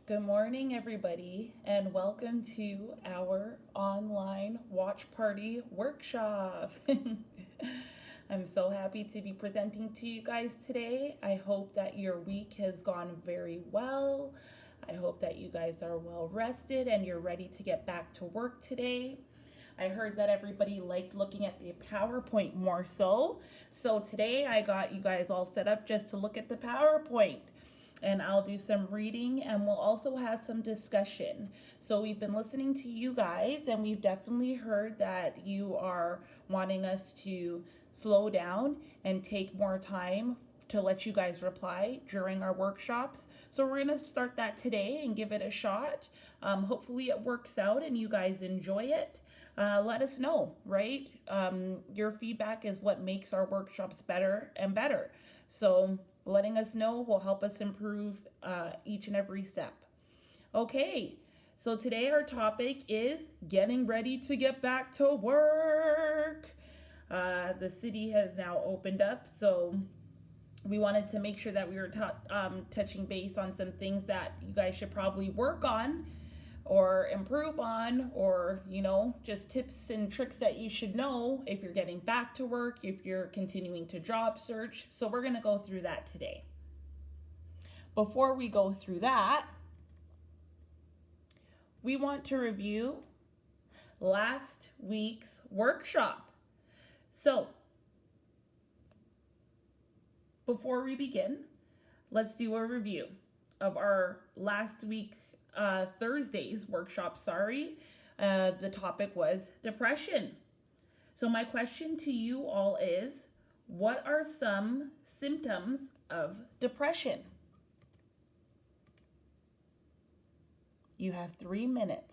Good morning, everybody, and welcome to our online watch party workshop. I'm so happy to be presenting to you guys today. I hope that your week has gone very well. I hope that you guys are well rested and you're ready to get back to work today. I heard that everybody liked looking at the PowerPoint more so. So today I got you guys all set up just to look at the PowerPoint, and I'll do some reading and we'll also have some discussion. So we've been listening to you guys and we've definitely heard that you are wanting us to slow down and take more time to let you guys reply during our workshops. So we're going to start that today and give it a shot. Hopefully it works out and you guys enjoy it. Let us know, right? Your feedback is what makes our workshops better and better. So letting us know will help us improve each and every step. Okay, so today our topic is getting ready to get back to work. The city has now opened up, so we wanted to make sure that we were touching base on some things that you guys should probably work on or improve on, or just tips and tricks that you should know if you're getting back to work, if you're continuing to job search. So we're going to go through that today. Before we go through that, we want to review last week's workshop. So before we begin, let's do a review of our last week Thursday's workshop. The topic was depression. So my question to you all is, what are some symptoms of depression? You have 3 minutes.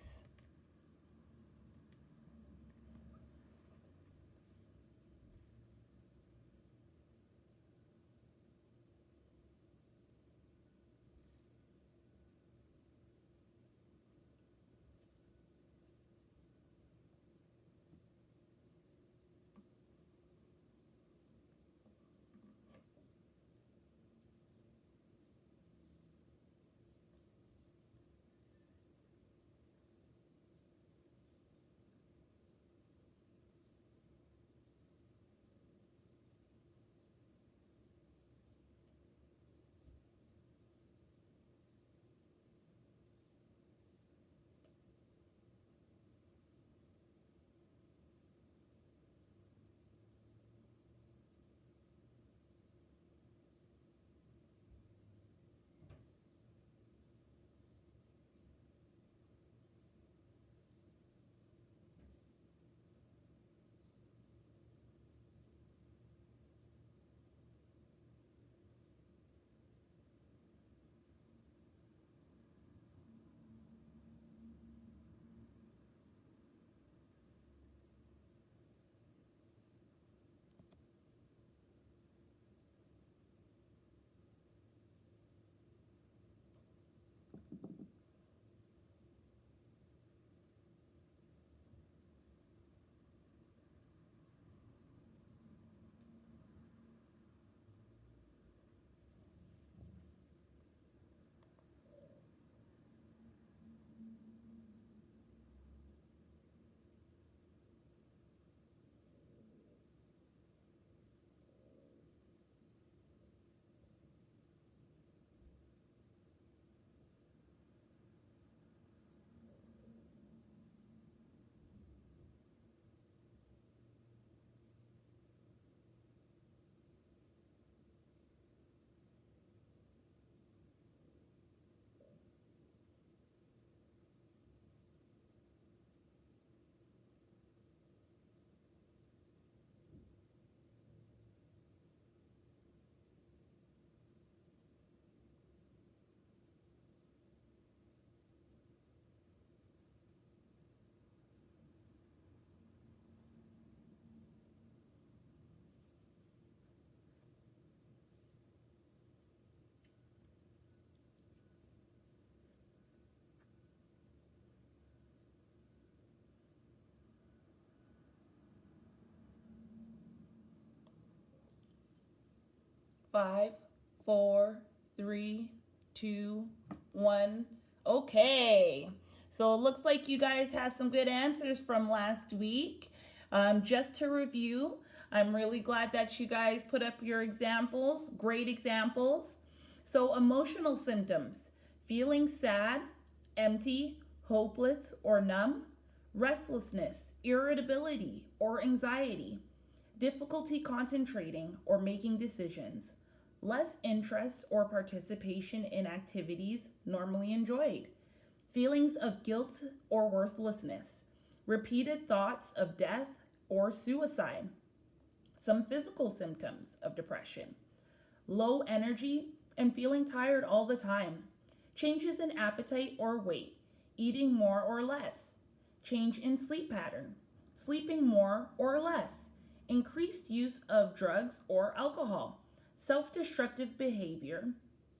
Five, four, three, two, one. Okay, so it looks like you guys have some good answers from last week. Just to review, I'm really glad that you guys put up your examples, great examples. So, emotional symptoms: feeling sad, empty, hopeless, or numb, restlessness, irritability, or anxiety, difficulty concentrating or making decisions, less interest or participation in activities normally enjoyed, feelings of guilt or worthlessness, repeated thoughts of death or suicide, some physical symptoms of depression, low energy and feeling tired all the time, changes in appetite or weight, eating more or less, change in sleep pattern, sleeping more or less, increased use of drugs or alcohol, self destructive behavior,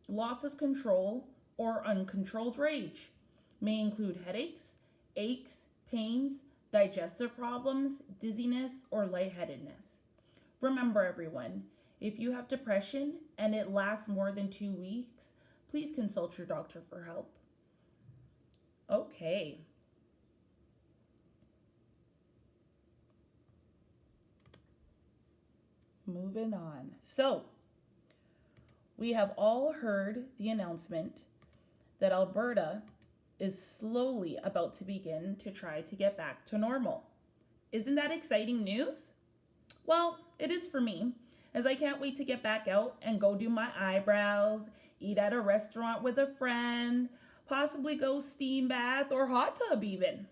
loss of control, or uncontrolled rage. May include headaches, aches, pains, digestive problems, dizziness, or lightheadedness. Remember, everyone, if you have depression and it lasts more than 2 weeks, please consult your doctor for help. Okay. Moving on. So, we have all heard the announcement that Alberta is slowly about to begin to try to get back to normal. Isn't that exciting news? Well, it is for me, as I can't wait to get back out and go do my eyebrows, eat at a restaurant with a friend, possibly go steam bath or hot tub even.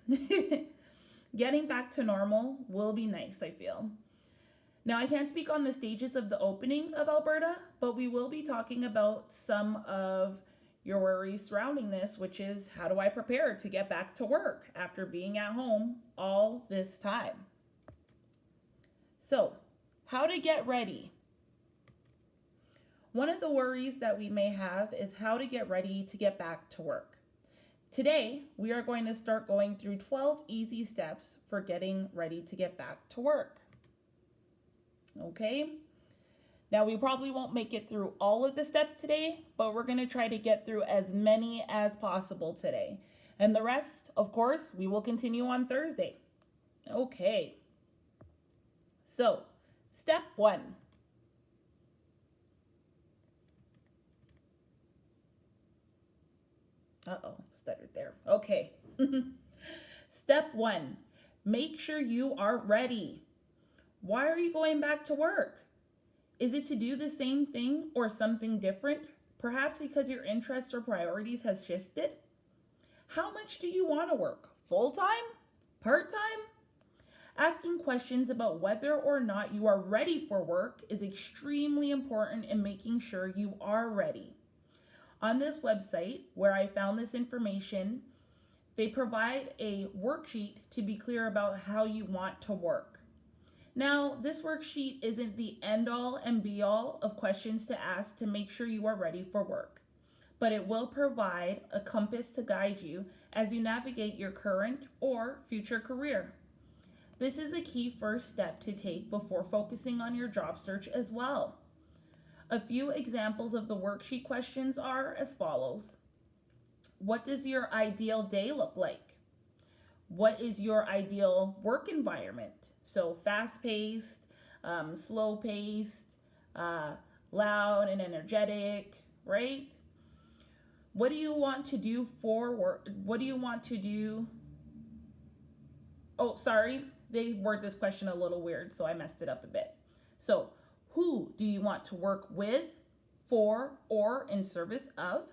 Getting back to normal will be nice, I feel. Now, I can't speak on the stages of the opening of Alberta, but we will be talking about some of your worries surrounding this, which is how do I prepare to get back to work after being at home all this time? So, how to get ready. One of the worries that we may have is how to get ready to get back to work. Today, we are going to start going through 12 easy steps for getting ready to get back to work. Okay? Now, we probably won't make it through all of the steps today, but we're going to try to get through as many as possible today. And the rest, of course, we will continue on Thursday. Okay. So, step 1. Stuttered there. Okay. Step 1. Make sure you are ready. Why are you going back to work? Is it to do the same thing or something different? Perhaps because your interests or priorities has shifted? How much do you want to work? Full-time? Part-time? Asking questions about whether or not you are ready for work is extremely important in making sure you are ready. On this website, where I found this information, they provide a worksheet to be clear about how you want to work. Now, this worksheet isn't the end-all and be-all of questions to ask to make sure you are ready for work, but it will provide a compass to guide you as you navigate your current or future career. This is a key first step to take before focusing on your job search as well. A few examples of the worksheet questions are as follows. What does your ideal day look like? What is your ideal work environment? So fast-paced, slow-paced, loud and energetic, right? What do you want to do for work? What do you want to do? Oh, sorry, they word this question a little weird, so I messed it up a bit. So, who do you want to work with, for, or in service of?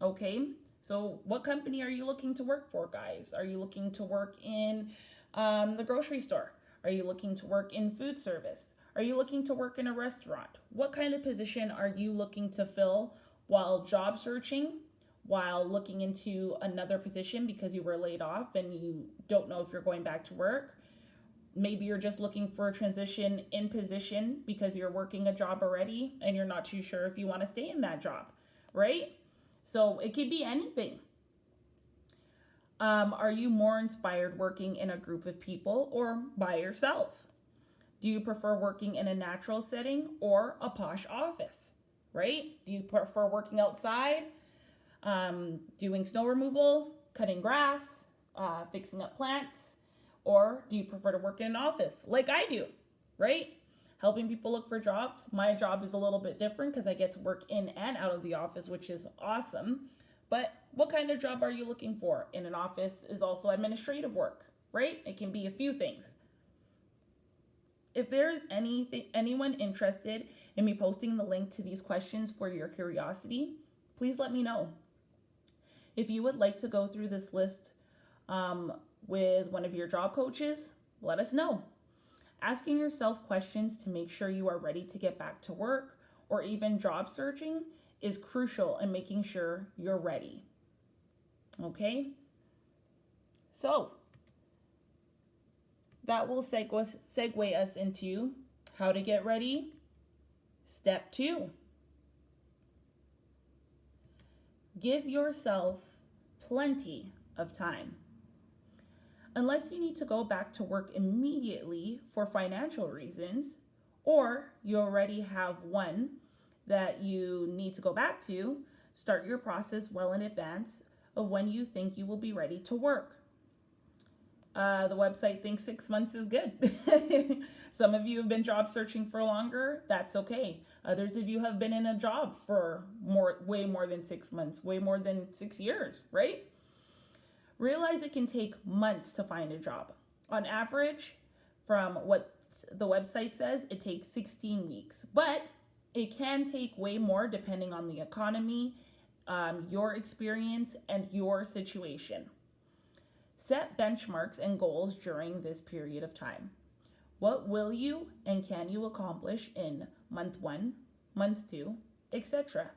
Okay, so what company are you looking to work for, guys? Are you looking to work in the grocery store? Are you looking to work in food service? Are you looking to work in a restaurant? What kind of position are you looking to fill while job searching, while looking into another position because you were laid off and you don't know if you're going back to work? Maybe you're just looking for a transition in position because you're working a job already and you're not too sure if you want to stay in that job, right? So it could be anything. Are you more inspired working in a group of people or by yourself? Do you prefer working in a natural setting or a posh office, right? Do you prefer working outside? doing snow removal, cutting grass, fixing up plants, or do you prefer to work in an office like I do, right? Helping people look for jobs. My job is a little bit different because I get to work in and out of the office, which is awesome. But what kind of job are you looking for? In an office is also administrative work, right? It can be a few things. If there is anyone interested in me posting the link to these questions for your curiosity, please let me know. If you would like to go through this list with one of your job coaches, let us know. Asking yourself questions to make sure you are ready to get back to work or even job searching is crucial in making sure you're ready. Okay? So, that will segue us into how to get ready. Step 2. Give yourself plenty of time. Unless you need to go back to work immediately for financial reasons, or you already have one that you need to go back to, start your process well in advance of when you think you will be ready to work. The website thinks 6 months is good. Some of you have been job searching for longer. That's okay. Others of you have been in a job for way more than 6 months, way more than 6 years, right? Realize it can take months to find a job. On average, from what the website says, it takes 16 weeks, but it can take way more depending on the economy, your experience, and your situation. Set benchmarks and goals during this period of time. What will you and can you accomplish in month 1, month 2, etc.?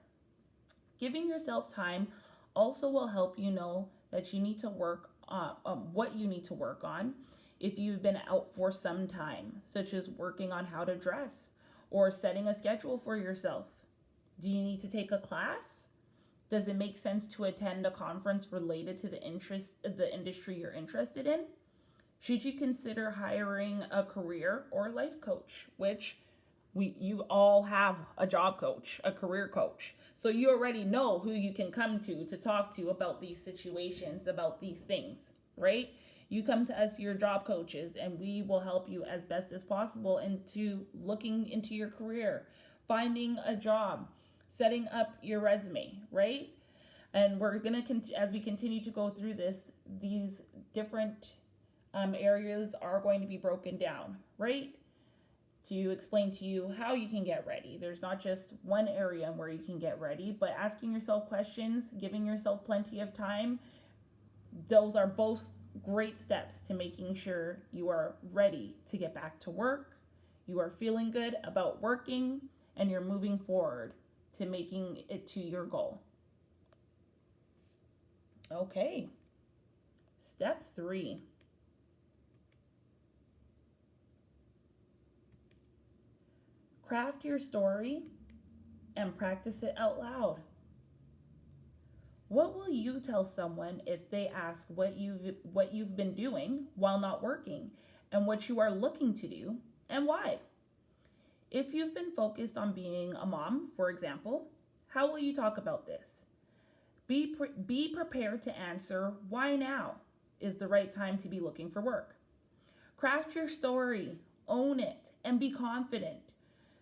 Giving yourself time also will help you know that you need to work on what you need to work on if you've been out for some time, such as working on how to dress or setting a schedule for yourself. Do you need to take a class? Does it make sense to attend a conference related to the industry you're interested in? Should you consider hiring a career or life coach, which you all have a job coach, a career coach. So you already know who you can come to talk to about these situations, about these things, right? You come to us, your job coaches, and we will help you as best as possible into looking into your career, finding a job, setting up your resume, right? And we're going to, as we continue to go through this, these different areas are going to be broken down, right? To explain to you how you can get ready. There's not just one area where you can get ready, but asking yourself questions, giving yourself plenty of time, those are both great steps to making sure you are ready to get back to work, you are feeling good about working, and you're moving forward to making it to your goal. Okay, step 3. Craft your story and practice it out loud. What will you tell someone if they ask what you've been doing while not working and what you are looking to do and why? If you've been focused on being a mom, for example, how will you talk about this? Be prepared to answer why now is the right time to be looking for work. Craft your story, own it, and be confident.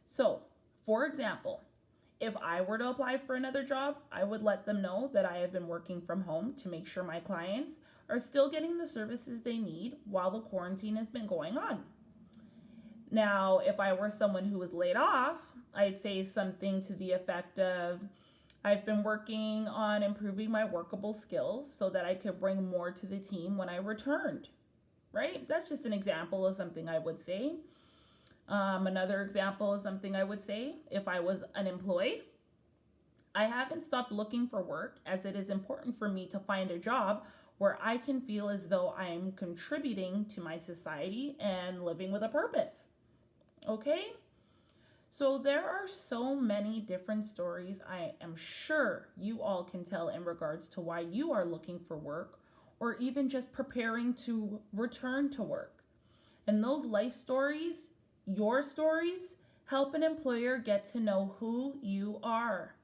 So, for example, if I were to apply for another job, I would let them know that I have been working from home to make sure my clients are still getting the services they need while the quarantine has been going on. Now, if I were someone who was laid off, I'd say something to the effect of, I've been working on improving my workable skills so that I could bring more to the team when I returned, right? That's just an example of something I would say. Another example is something I would say if I was unemployed. I haven't stopped looking for work as it is important for me to find a job where I can feel as though I am contributing to my society and living with a purpose. Okay? So there are so many different stories I am sure you all can tell in regards to why you are looking for work or even just preparing to return to work. And those life stories, your stories, help an employer get to know who you are.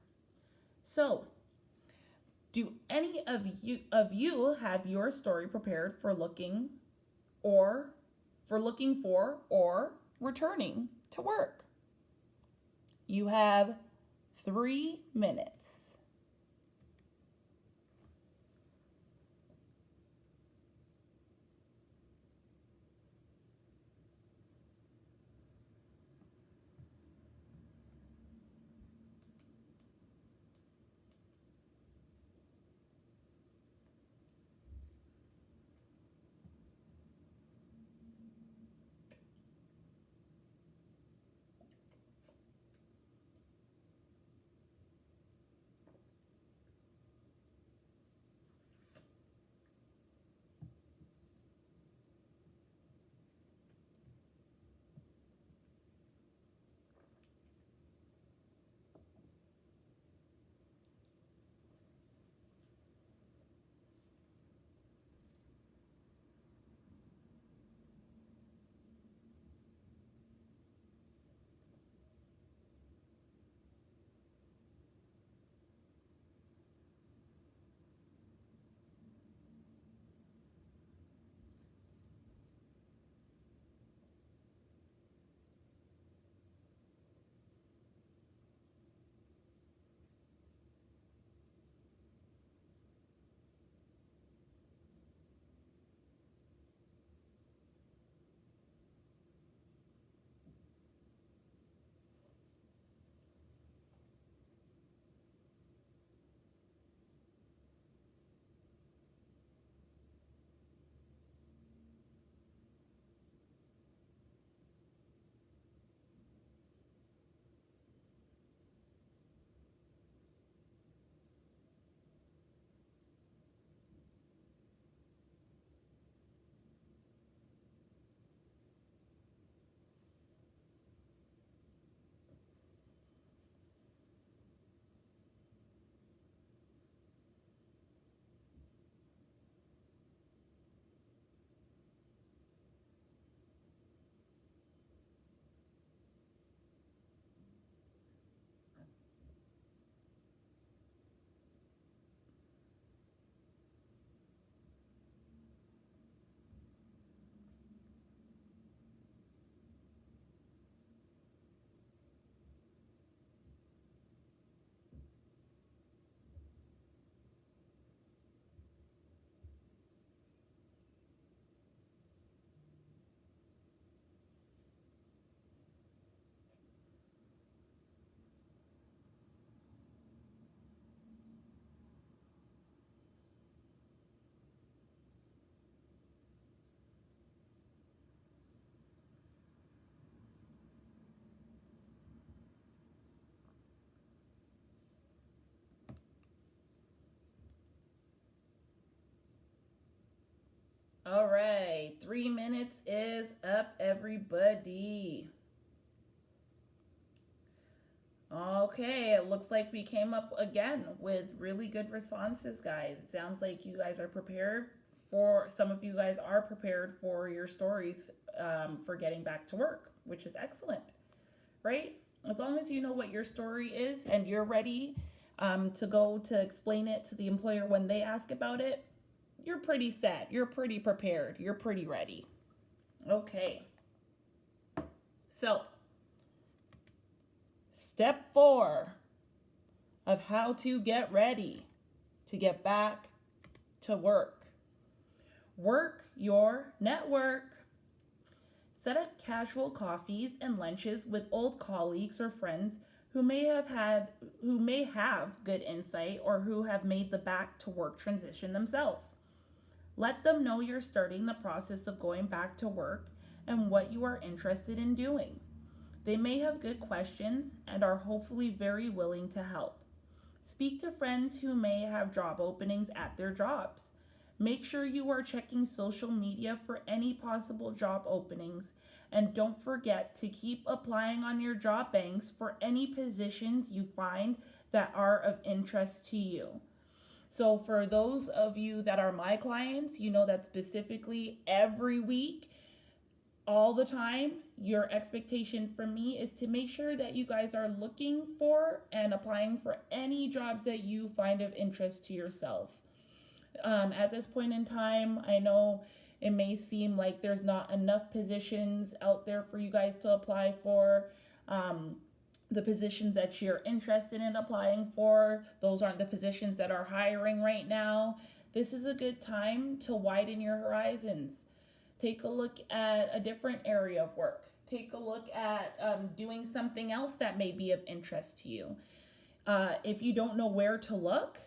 So, Do any of you have your story prepared for or looking for or returning to work? You have 3 minutes. All right, 3 minutes is up, everybody. Okay, it looks like we came up again with really good responses, guys. It sounds like you guys are prepared some of you guys are prepared for your stories for getting back to work, which is excellent, right? As long as you know what your story is and you're ready to go to explain it to the employer when they ask about it, you're pretty set. You're pretty prepared. You're pretty ready. Okay. So, step 4 of how to get ready to get back to work. Work your network. Set up casual coffees and lunches with old colleagues or friends who may have good insight or who have made the back to work transition themselves. Let them know you're starting the process of going back to work and what you are interested in doing. They may have good questions and are hopefully very willing to help. Speak to friends who may have job openings at their jobs. Make sure you are checking social media for any possible job openings, and don't forget to keep applying on your job banks for any positions you find that are of interest to you. So for those of you that are my clients, you know that specifically every week all the time, your expectation from me is to make sure that you guys are looking for and applying for any jobs that you find of interest to yourself. At this point in time, I know it may seem like there's not enough positions out there for you guys to apply for. The positions that you're interested in applying for, those aren't the positions that are hiring right now. This is a good time to widen your horizons. Take a look at a different area of work. Take a look at doing something else that may be of interest to you. If you don't know where to look,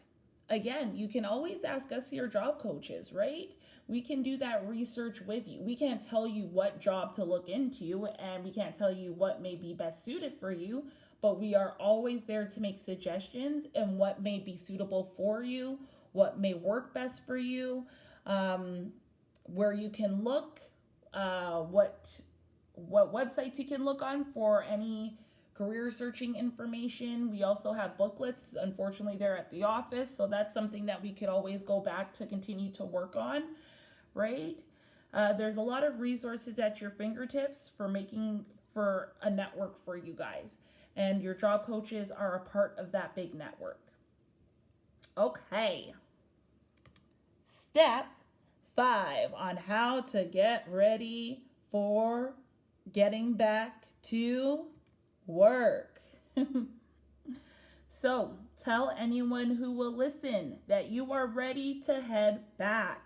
again, you can always ask us, your job coaches, right? We can do that research with you. We can't tell you what job to look into, and we can't tell you what may be best suited for you, but we are always there to make suggestions and what may be suitable for you, what may work best for you, where you can look, what websites you can look on for any career searching information. We also have booklets. Unfortunately, they're at the office, so that's something that we could always go back to continue to work on, right? There's a lot of resources at your fingertips for a network for you guys, and your job coaches are a part of that big network. Okay. Step 5 on how to get ready for getting back to work. So, tell anyone who will listen that you are ready to head back.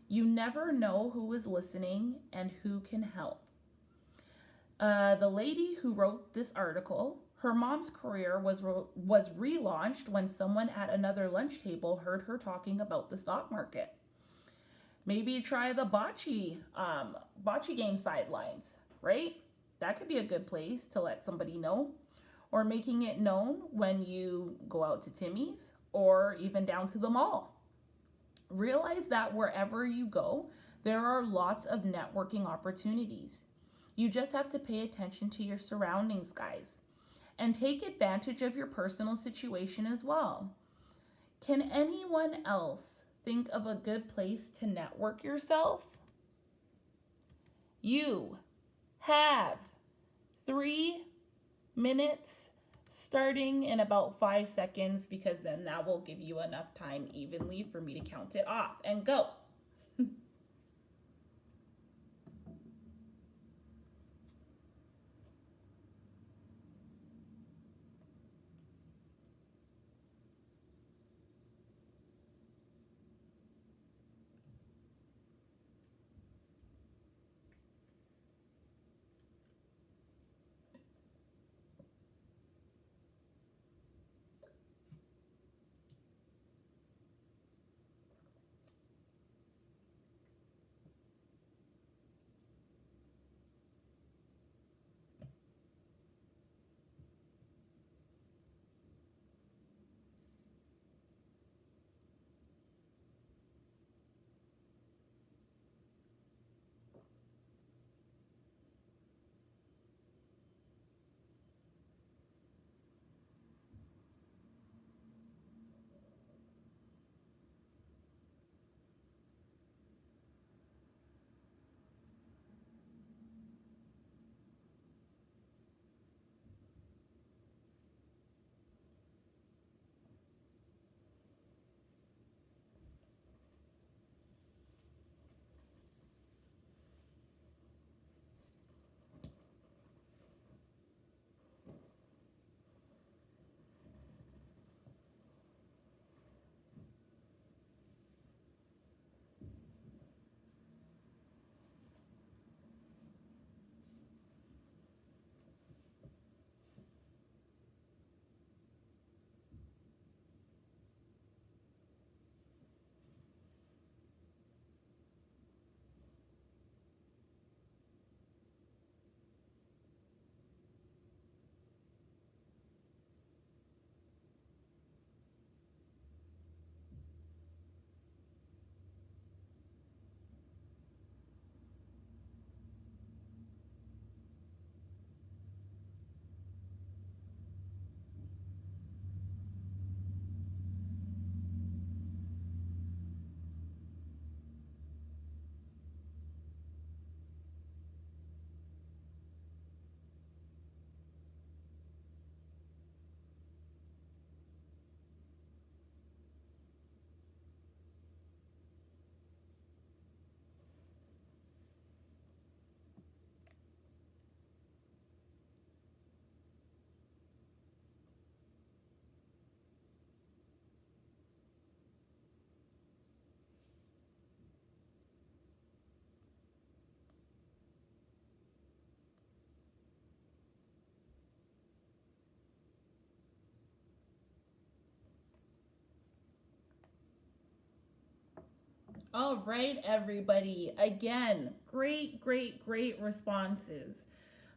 You never know who is listening and who can help. The lady who wrote this article, her mom's career was relaunched when someone at another lunch table heard her talking about the stock market. Maybe try the bocce game sidelines, right? That could be a good place to let somebody know. Or making it known when you go out to Timmy's or even down to the mall. Realize that wherever you go, there are lots of networking opportunities. You just have to pay attention to your surroundings, guys. And take advantage of your personal situation as well. Can anyone else think of a good place to network yourself? You have 3 minutes starting in about 5 seconds, because then that will give you enough time evenly for me to count it off and go. All right, everybody. Again, great, great, great responses.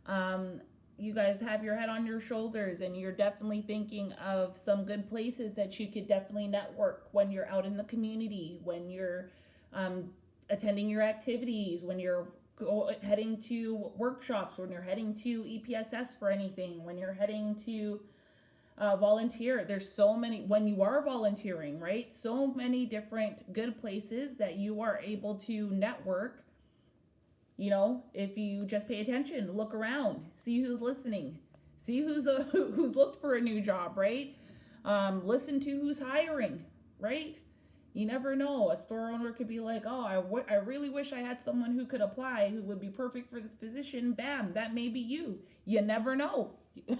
Um, you guys have your head on your shoulders and you're definitely thinking of some good places that you could definitely network when you're out in the community, when you're um, attending your activities, when you're heading to workshops, when you're heading to EPSS for anything, when you're heading to volunteer. There's so many, when you are volunteering, right? So many different good places that you are able to network. You know, if you just pay attention, look around, see who's listening, see who's looked for a new job, right? Listen to who's hiring, right? You never know. A store owner could be like, oh, I really wish I had someone who could apply who would be perfect for this position. Bam, that may be you. You never know.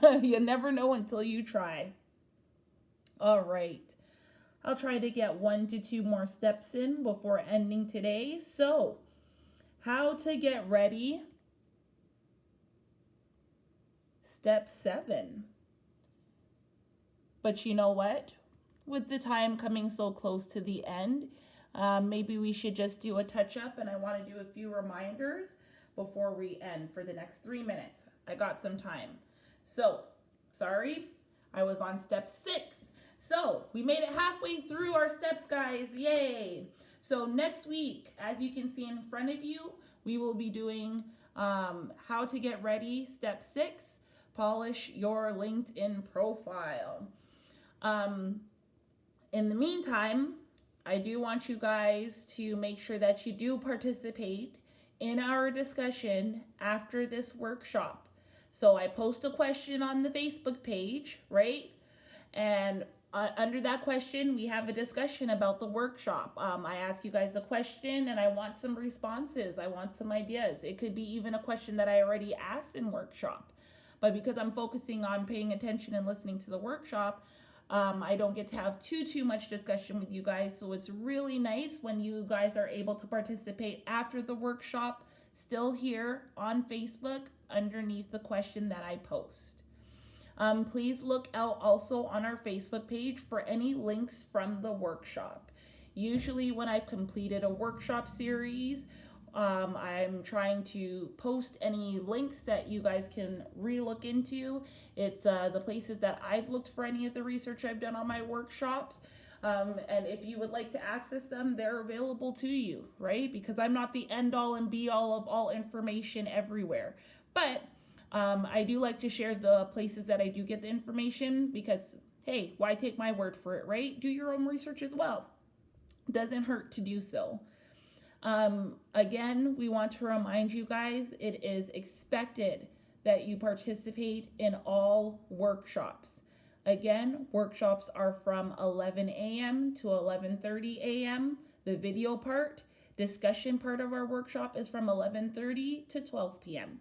You never know until you try. All right. I'll try to get 1 to 2 more steps in before ending today. So, how to get ready. Step 7. But you know what? With the time coming so close to the end, maybe we should just do a touch up, and I want to do a few reminders before we end for the next 3 minutes. I got some time. So, sorry, I was on step 6. So, we made it halfway through our steps, guys. Yay! So, next week, as you can see in front of you, we will be doing how to get ready, step 6, polish your LinkedIn profile. In the meantime, I do want you guys to make sure that you do participate in our discussion after this workshop. So I post a question on the Facebook page, right? And under that question, we have a discussion about the workshop. I ask you guys a question and I want some responses. I want some ideas. It could be even a question that I already asked in workshop. But because I'm focusing on paying attention and listening to the workshop, I don't get to have too much discussion with you guys. So it's really nice when you guys are able to participate after the workshop, still here on Facebook underneath the question that I post. Please look out also on our Facebook page for any links from the workshop. Usually when I've completed a workshop series, I'm trying to post any links that you guys can re-look into. It's the places that I've looked for any of the research I've done on my workshops. And if you would like to access them, they're available to you, right? Because I'm not the end all and be all of all information everywhere. But I do like to share the places that I do get the information because, hey, why take my word for it, right? Do your own research as well. Doesn't hurt to do so. Again, we want to remind you guys, it is expected that you participate in all workshops. Again, workshops are from 11 a.m. to 11:30 a.m. The video part, discussion part of our workshop is from 11:30 to 12 p.m.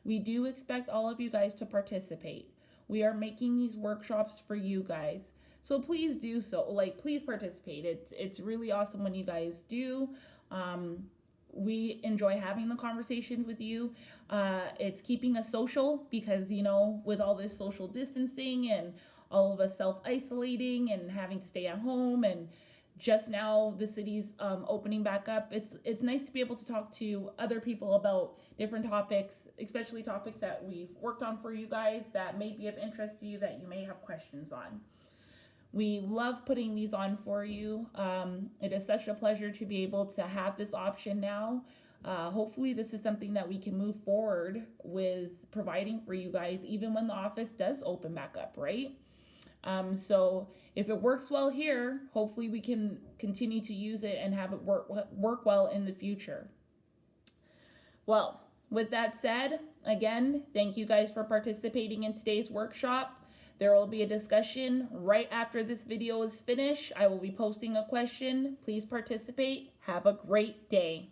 We do expect all of you guys to participate. We are making these workshops for you guys. So please do so. Please participate. It's really awesome when you guys do. We enjoy having the conversations with you. It's keeping us social because, you know, with all this social distancing and all of us self-isolating and having to stay at home, and just now the city's opening back up, it's nice to be able to talk to other people about different topics, especially topics that we've worked on for you guys that may be of interest to you, that you may have questions on. We love putting these on for you. It is such a pleasure to be able to have this option now. Hopefully this is something that we can move forward with providing for you guys even when the office does open back up, right? So if it works well here, hopefully we can continue to use it and have it work well in the future. Well, with that said, again, thank you guys for participating in today's workshop. There will be a discussion right after this video is finished. I will be posting a question. Please participate. Have a great day.